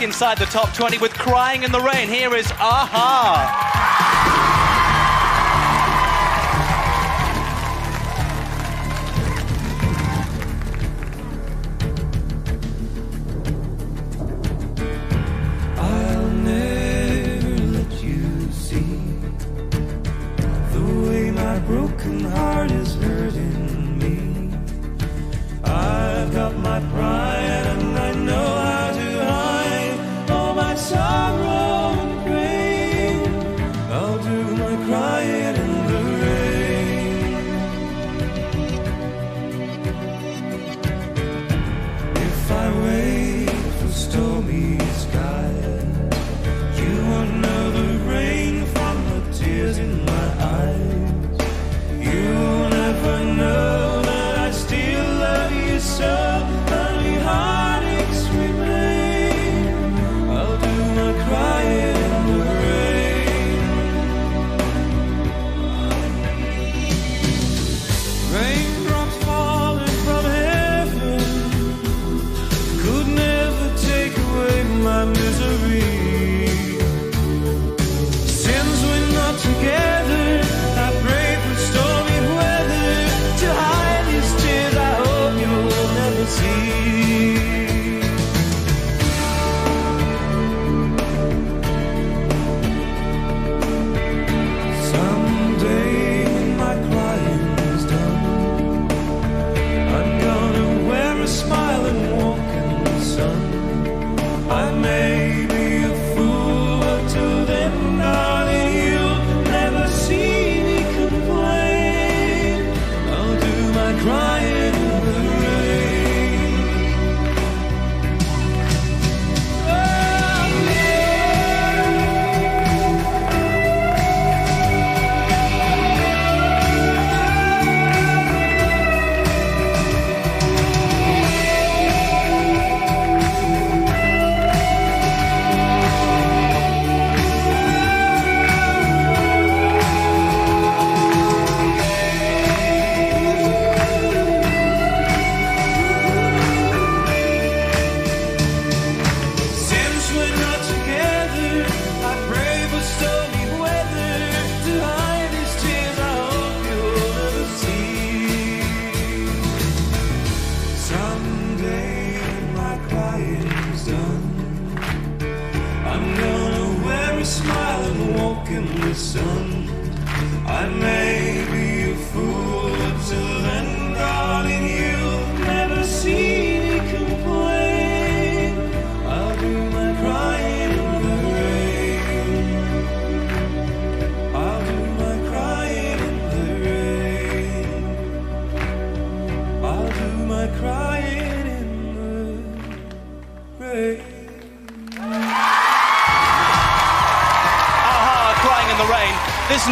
back inside the top 20 with Crying in the Rain. Here is Aha. Broken heart is hurting me. I've got my pride and I know how to hide all my sorrow and pain. I'll do my crying in the rain. If I wait for stormy skies, you won't know the rain from the tears in my eyes. You'll never know that I still love you so. Only heartaches remain. I'll do my crying in the rain. Raindrops falling from heaven could never take away my misery. Since we're not together, I pray for stormy weather to hide these tears I hope you'll never see. Someday when my crying is done, I'm gonna wear a smile and walk in the sun. I may be a fool, but till then, darling, you'll never see me complain. I'll do my crying in the rain. Oh, since we're not together, I pray for stormy weather to hide these tears I hope you'll never see. Someday when my crying's done, I'm gonna wear a smile and walk in the sun. I may be a fool, but till then, darling, you'll never see me complain. I'll do my crying in the rain. I'll do my crying in the rain. I'll do my crying in the rain. Aha, Crying in the Rain. This